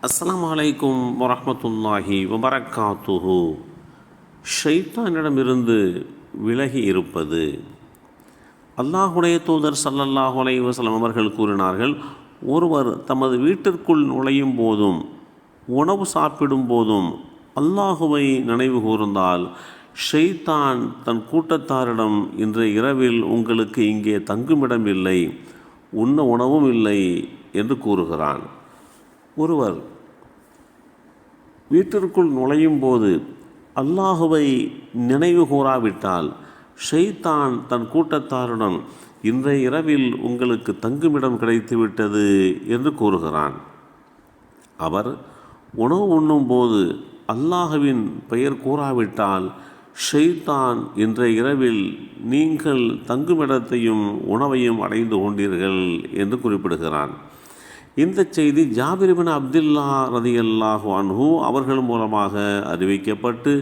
அஸ்ஸலாமு அலைக்கும் வரஹ்மத்துல்லாஹி வபரக்காத்துஹு. ஷைத்தானிடமிருந்து விலகி இருப்பது. அல்லாஹுடைய தூதர் ஸல்லல்லாஹு அலைஹி வஸல்லம் அவர்கள் கூறினார்கள், ஒருவர் தமது வீட்டிற்குள் நுழையும் போதும் உணவு சாப்பிடும் போதும் அல்லாஹுவை நினைவு கூர்ந்தால் ஷைத்தான் தன் கூட்டத்தாரிடம், இன்றைய இரவில் உங்களுக்கு இங்கே தங்குமிடம் இல்லை, உண்ண உணவும் இல்லை என்று கூறுகிறான். ஒருவர் வீட்டிற்குள் நுழையும் போது அல்லாஹுவை நினைவு கூறாவிட்டால் ஷைத்தான் தன் கூட்டத்தாருடன், இன்றைய இரவில் உங்களுக்கு தங்குமிடம் கிடைத்துவிட்டது என்று கூறுகிறான். அவர் உணவு உண்ணும் போது அல்லாஹுவின் பெயர் கூறாவிட்டால் ஷைத்தான், இன்றைய இரவில் நீங்கள் தங்குமிடத்தையும் உணவையும் அடைந்து கொண்டீர்கள் என்று குறிப்பிடுகிறான். இந்த செய்தி ஜாபிர் இப்னு அப்துல்லா ரலியல்லாஹு அன்ஹு அவர்கள் மூலமாக அறிவிக்கப்பட்டு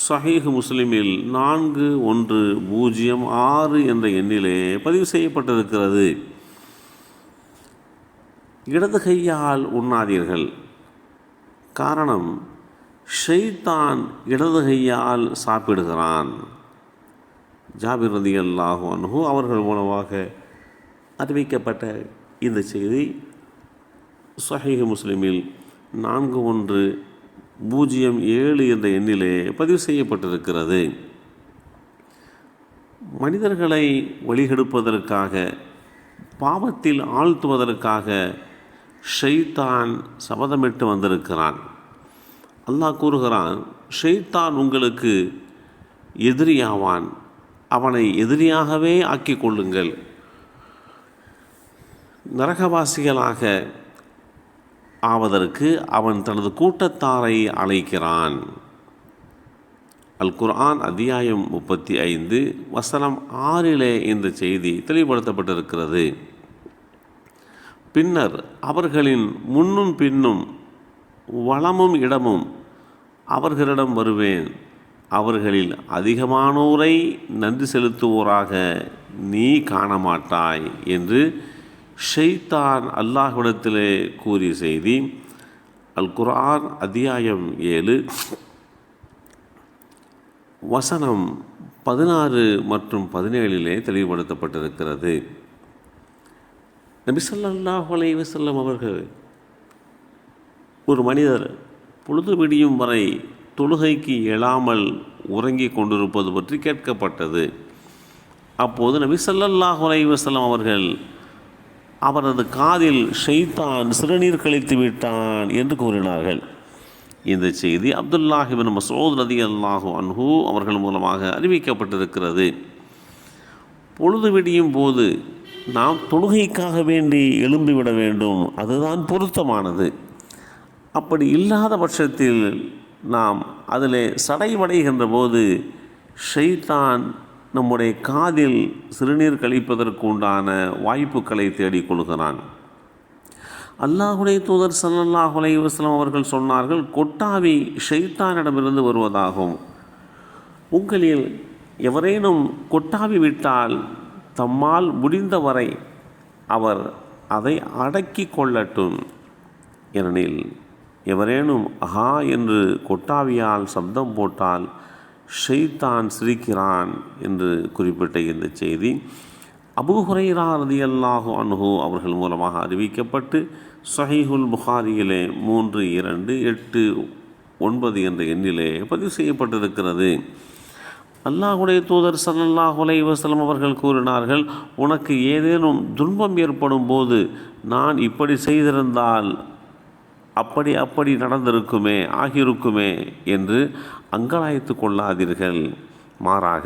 ஸஹீஹ் முஸ்லிமில் 4106 என்ற எண்ணிலே பதிவு செய்யப்பட்டிருக்கிறது. இடது கையால் உண்ணாதீர்கள். காரணம், ஷைத்தான் இடது கையால் சாப்பிடுகிறான். ஜாபிர் ரலியல்லாஹு அன்ஹு அவர்கள் மூலமாக அறிவிக்கப்பட்ட இந்த செய்தி ஸஹீஹ் முஸ்லிமில் 4107 என்ற எண்ணிலே பதிவு செய்யப்பட்டிருக்கிறது. மனிதர்களை வழிகெடுப்பதற்காக, பாவத்தில் ஆழ்த்துவதற்காக ஷைத்தான் சபதமிட்டு வந்திருக்கிறான். அல்லாஹ் கூறுகிறான், ஷைத்தான் உங்களுக்கு எதிரியாவான், அவனை எதிரியாகவே ஆக்கிக் கொள்ளுங்கள், நரகவாசிகளாக ஆவதற்கு அவன் தனது கூட்டத்தாரை அழைக்கிறான். அல் குர்ஆன் அத்தியாயம் 35 வசனம் 6 இந்த செய்தி தெளிவுபடுத்தப்பட்டிருக்கிறது. பின்னர் அவர்களின் முன்னும் பின்னும் வலமும் இடமும் அவர்களிடம் வருவேன், அவர்களில் அதிகமானோரை நன்றி செலுத்துவோராக நீ காணமாட்டாய் என்று ஷைத்தான் அல்லாஹ்விடத்திலே கூறிய செய்தி அல் குர்ஆன் அத்தியாயம் 7 வசனம் 16 மற்றும் 17 தெளிவுபடுத்தப்பட்டிருக்கிறது. நபி ஸல்லல்லாஹு அலைஹி வஸல்லம் அவர்கள், ஒரு மனிதர் பொழுது விடியும் வரை தொழுகைக்கு எழாமல் உறங்கிக் கொண்டிருப்பது பற்றி கேட்கப்பட்டது. அப்போது நபி ஸல்லல்லாஹு அலைஹி வஸல்லம் அவர்கள், அவரது காதில் ஷைத்தான் சிறுநீர் கழித்து விட்டான் என்று கூறினார்கள். இந்த செய்தி அப்துல்லாஹ் இப்னு மஸ்ஊத் ரலியல்லாஹு அன்ஹு அவர்கள் மூலமாக அறிவிக்கப்பட்டிருக்கிறது. பொழுது விடியும் போது நாம் தொழுகைக்காக வேண்டி எழும்பிவிட வேண்டும், அதுதான் பொருத்தமானது. அப்படி இல்லாத பட்சத்தில் நாம் அதில் சடைவடைகின்ற போது ஷைத்தான் நம்முடைய காதில் சிறுநீர் கழிப்பதற்கு உண்டான வாய்ப்புகளை தேடிக்கொள்கிறான். அல்லாஹுடைய தூதர் ஸல்லல்லாஹு அலைஹி வஸல்லம் அவர்கள் சொன்னார்கள், கொட்டாவி ஷைத்தானிடமிருந்து வருவதாகும். உங்களில் எவரேனும் கொட்டாவி விட்டால் தம்மால் முடிந்தவரை அவர் அதை அடக்கி கொள்ளட்டும். ஏனெனில் எவரேனும் ஆஹா என்று கொட்டாவியால் சப்தம் போட்டால் ஷைத்தான் சிரிக்கிறான் என்று குறிப்பிட்ட இந்த செய்தி அபூ ஹுரைரா ரலியல்லாஹு அன்ஹு அவர்கள் மூலமாக அறிவிக்கப்பட்டு ஸஹீஹுல் புகாரியிலே 3289 என்ற எண்ணிலே பதிவு செய்யப்பட்டிருக்கிறது. அல்லாஹுடைய தூதர் ஸல்லல்லாஹு அலைஹி வஸல்லம் அவர்கள் கூறினார்கள், உனக்கு ஏதேனும் துன்பம் ஏற்படும் போது நான் இப்படி செய்திருந்தால் அப்படி நடந்திருக்குமே, ஆகியிருக்குமே என்று அங்கலாய்த்து கொள்ளாதீர்கள். மாறாக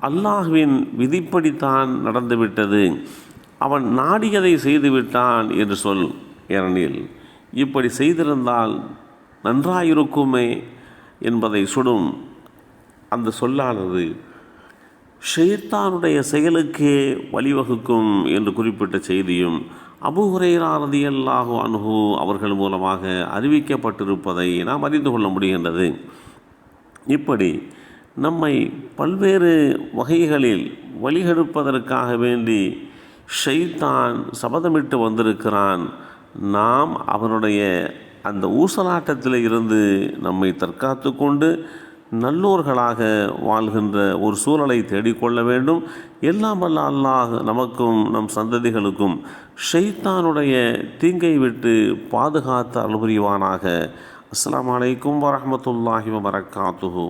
அல்லாஹ்வின் விதிப்படித்தான் நடந்துவிட்டது, அவன் நாடியதை செய்துவிட்டான் என்று சொல். ஏனெனில் இப்படி செய்திருந்தால் நன்றாயிருக்குமே என்பதை சுடும் அந்த சொல்லானது ஷைத்தானுடைய செயலுக்கே வழிவகுக்கும் என்று குறிப்பிட்ட செய்தியும் அபூ ஹுரைரா ரலியல்லாஹு அன்ஹு அவர்கள் மூலமாக அறிவிக்கப்பட்டிருப்பதை நாம் அறிந்து கொள்ள முடிகின்றது. இப்படி நம்மை பல்வேறு வகைகளில் வழிகெடுப்பதற்காக வேண்டி ஷைத்தான் சபதமிட்டு வந்திருக்கிறான். நாம் அவனுடைய அந்த ஊசலாட்டத்தில் இருந்து நம்மை தற்காத்து கொண்டு நல்லோர்களாக வாழ்கின்ற ஒரு சூழலை தேடிக்கொள்ள வேண்டும். எல்லாம் வல்ல அல்லாஹ் நமக்கும் நம் சந்ததிகளுக்கும் ஷைத்தானுடைய தீங்கை விட்டு பாதுகாத்து அருள் புரிவானாக. அஸ்ஸலாமு அலைக்கும் வரஹ்மத்துல்லாஹி வபரகாத்துஹு.